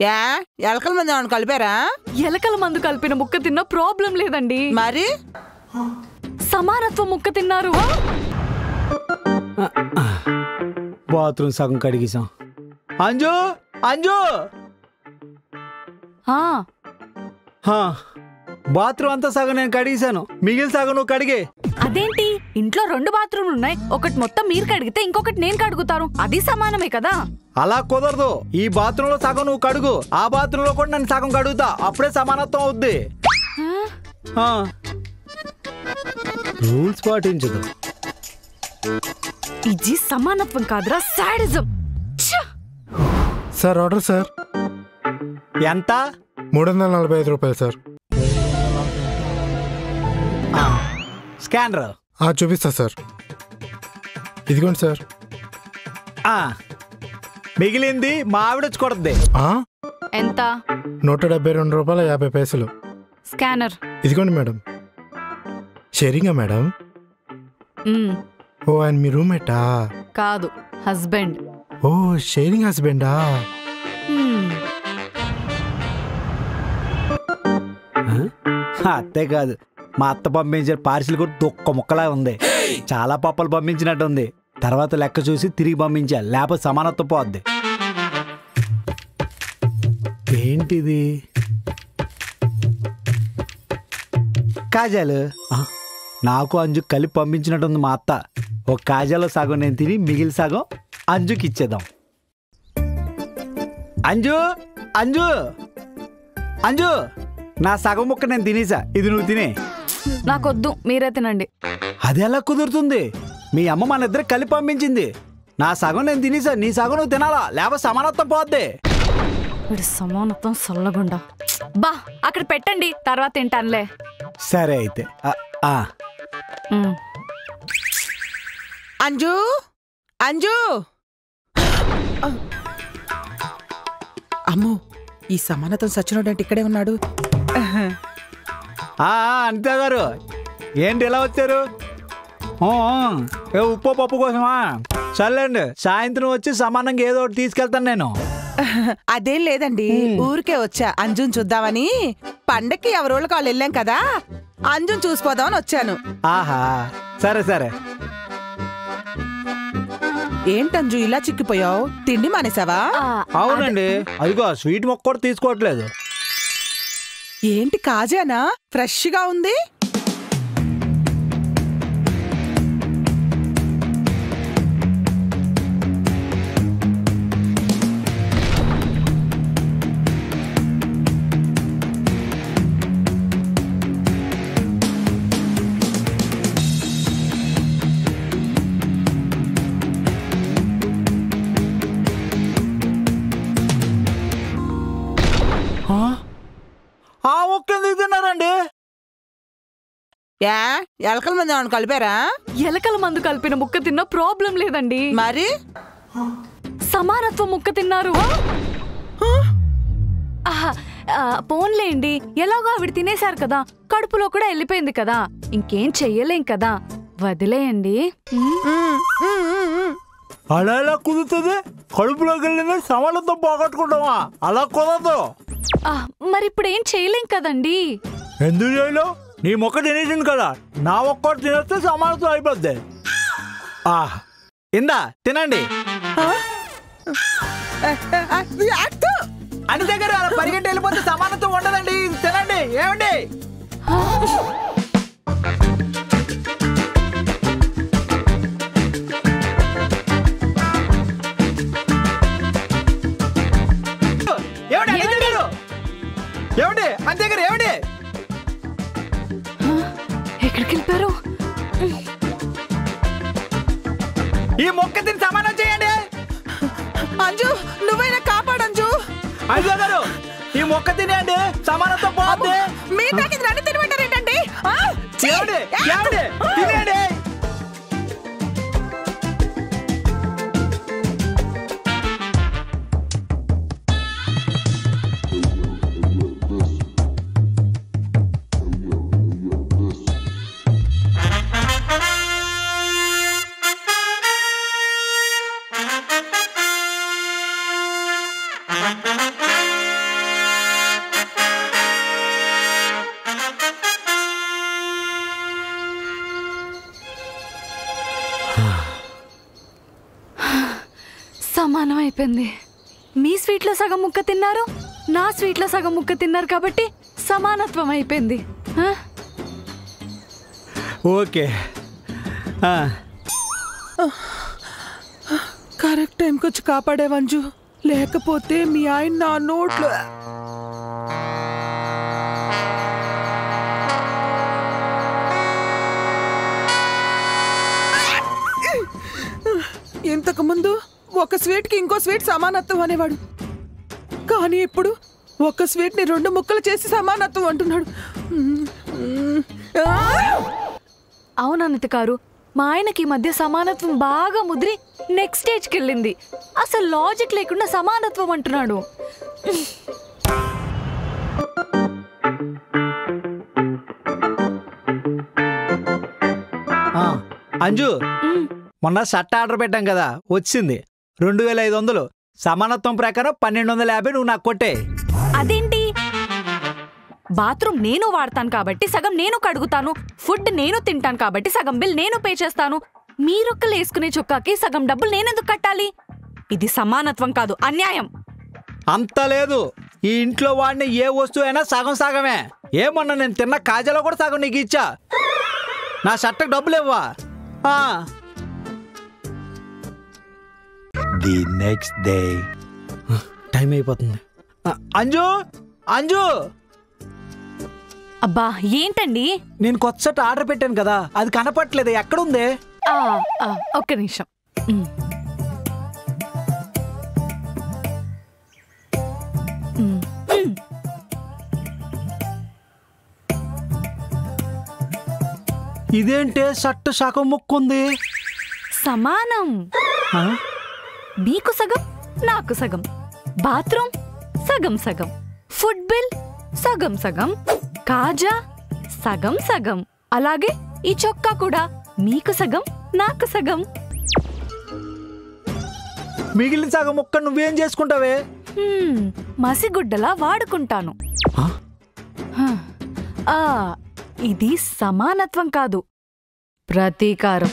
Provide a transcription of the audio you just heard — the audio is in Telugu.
యా ఎలకల మందు ఏమన్నా కలిపారా? ఎలకల మందు కలిపిన ముక్క తిన్నా ప్రాబ్లం లేదండి. మరి సమానత్వం ముక్క తిన్నారు. బాత్రూమ్ సగం కడిగేసాం. అంజు అంజు బాత్రూమ్ అంతా సగం నేను కడిగేశాను, మిగిలిన సగం నువ్వు కడిగే. అదేంటి, ఇంట్లో 2 బాత్రూమ్లు ఉన్నాయి, ఒకటి మొత్తం మీరు కడిగితే ఇంకొకటి నేను కడుగుతాను, అది సమానమే కదా? అలా కుదరదు. ఈ బాత్రూమ్ లో సగం నువ్వు కడుగు, ఆ బాత్రూమ్ లో కూడా నేను సగం కడుగుతా, అప్పుడే సమానత్వం అవుద్ది. రూల్స్ పాటించదు. ఇది సమానత్వం కాదురా, సాడిజం. Sir order sir. ఎంత? 345 రూపాయలు సార్. స్కానర్ చూపిస్తా సార్. ఇదిగోండి సార్. మిగిలింది మా ఆవిడ వచ్చి కొడుద్ది. ఎంత? 172 రూపాయల 50 పైసలు. స్కానర్ ఇదిగోండి మేడం. షేరింగా మేడం? ఓ ఆయన మీ రూమ్మేటా? కాదు, హస్బెండ్. ఓ షేరింగ్ హస్బెండా? అత్తే కాదు, మా అత్త పంపించిన పార్సిల్ కూడా దొక్క ముక్కలా ఉంది. చాలా పప్పలు పంపించినట్టు ఉంది. తర్వాత లెక్క చూసి తిరిగి పంపించాలి, లేకపోతే సమానత్వం పోద్ది. ఏంటిది? కాజాలు. నాకు అంజు కలిపి పంపించినట్టుంది మా అత్త. ఒక కాజాలో సగం నేను తిని మిగిలిన సగం అంజుకి ఇచ్చేద్దాం. అంజు అంజు అంజు, నా సగం ముక్క నేను తినేసా, ఇది నువ్వు తినే. నాకొద్దు, మీరే తినండి. అది ఎలా కుదురుతుంది? మీ అమ్మ మన ఇద్దరు కలిపి పంపించింది. నా సగం నేను తినేసా, నీ సగం నువ్వు తినాలా, లేకపోతే సమానత్వం పోద్ది. వీడు సమానత్వం సల్లగుండా. బా అక్కడ పెట్టండి, తర్వాత తింటానులే. సరే అయితే. అంజు అంజు. అమ్మో, ఈ సమానత్వం సచ్చినోడంటే ఇక్కడే ఉన్నాడు. అనిత గారు, ఏంటి ఎలా వచ్చారు? ఉప్పు పప్పు కోసమా? సర్లేండి, సాయంత్రం వచ్చి సమానంగా ఏదో ఒకటి తీసుకెళ్తాను నేను. అదేం లేదండి, ఊరికే వచ్చా అంజున్ చూద్దామని. పండక్కి ఎవరోళ్ళకి వాళ్ళు వెళ్ళాం కదా, అంజున్ చూసిపోదామని వచ్చాను. ఆహా, సరే సరే. ఏంటంజు ఇలా చిక్కిపోయావు? తిండి మానేసావా? అవునండి, అదిగో స్వీట్ మొక్క కూడా తీసుకోవట్లేదు. ఏంటి కాజానా? ఫ్రెష్ గా ఉంది. ఆ ఒక్క ఎందుకు తిన్నారండి? యా ఎలకల మందు ఏమన్నా కలిపారా? ఎలకల మందు కలిపిన ముక్క తిన్నా ప్రాబ్లం లేదండి. మరి సమానత్వం ముక్క తిన్నారు. పోన్లేండి, ఎలాగో ఆవిడ తినేశారు కదా, కడుపులో కూడా వెళ్ళిపోయింది కదా, ఇంకేం చెయ్యలేం కదా, వదిలేయండి. అలా ఎలా కుదురుతుంది? కడుపులోకి వెళ్ళిన సమానత్వం పోగొట్టుకుంటావా? అలా కుదరదు. మరి ఇప్పుడు ఏం చేయలేం కదండి. ఎందుకు చేయలేవు? నీ మొక్క తినేసింది కదా, నా ఒక్కటి తినేస్తే సమానత్వం అయిపోద్ది. ఇందా తినండి. అని దగ్గర పరిగెట్టి వెళ్ళిపోతే సమానత్వం ఉండదండి. తినండి. ఏమండి? ఏమండి అంతే గారు? ఏమండి ఎక్కడికి వెళ్ళిపోయారు? ఈ మొక్క తిని సమానం చేయండి. అంజు, నువ్వైనా కాపాడంజు. అంజు గారు, ఈ మొక్క తినేయండి, సమానత్వం పోద్ది. మీ తాకి నన్ను తినమంటారు ఏంటండి? తినేయండి. అయిపోయింది. మీ స్వీట్లో సగం ముక్క తిన్నారు, నా స్వీట్లో సగం ముక్క తిన్నారు కాబట్టి సమానత్వం అయిపోయింది. ఓకే. కరెక్ట్ టైంకి వచ్చి కాపాడే మంజు, లేకపోతే మీ ఆయన నా నోట్లో. ఇంతకు ముందు ఒక స్వీట్కి ఇంకో స్వీట్ సమానత్వం అనేవాడు, కానీ ఇప్పుడు ఒక స్వీట్ని 2 ముక్కలు చేసి సమానత్వం అంటున్నాడు. అవును అనిత గారు, మా ఆయనకి ఈ మధ్య సమానత్వం బాగా ముదిరి నెక్స్ట్ స్టేజ్కి వెళ్ళింది. అసలు లాజిక్ లేకుండా సమానత్వం అంటున్నాడు. అంజు, మొన్న షర్ట్ ఆర్డర్ పెట్టాం కదా, వచ్చింది 2500. సమానత్వం ప్రకారం 1250 నువ్వు నాకు కొట్టే. అదేంటి? బాత్రూమ్ నేను వాడతాను కాబట్టి సగం నేను కడుగుతాను, ఫుడ్ నేను తింటాను కాబట్టి సగం బిల్ నేను పే చేస్తాను. మీరొక్కలు వేసుకునే చొక్కాకి సగం డబ్బులు నేనెందుకు కట్టాలి? ఇది సమానత్వం కాదు, అన్యాయం. అంత లేదు, ఈ ఇంట్లో వాడిని ఏ వస్తువు అయినా సగం సగమే. ఏమన్నా నేను తిన్న కాజాలో కూడా సగం నీకు ఇచ్చా. నా షర్ట్కి డబ్బులు ఇవ్వా. The next day. టైం అయిపోతుంది. అంజు, అంజు, అబ్బా ఏంటండి? నేను కొత్త షర్ట్ ఆర్డర్ పెట్టాను కదా, అది కనపట్లేదు, ఎక్కడుంది? ఒక్క నిమిషం. ఇదేంటే షర్ట్ సగం ముక్కుంది? సమానం. నీకు సగం, నాకు సగం. బాత్రూమ్ సగం సగం, ఫుడ్ బిల్ సగం సగం, కాజా సగం సగం. అలాగే ఈ చొక్కా కూడా మీకు సగం, నాకు సగం. మిగిలిన సగం ముక్క నువ్వేం చేసుకుంటావే? మసిగుడ్డలా వాడుకుంటాను. ఇది సమానత్వం కాదు, ప్రతీకారం.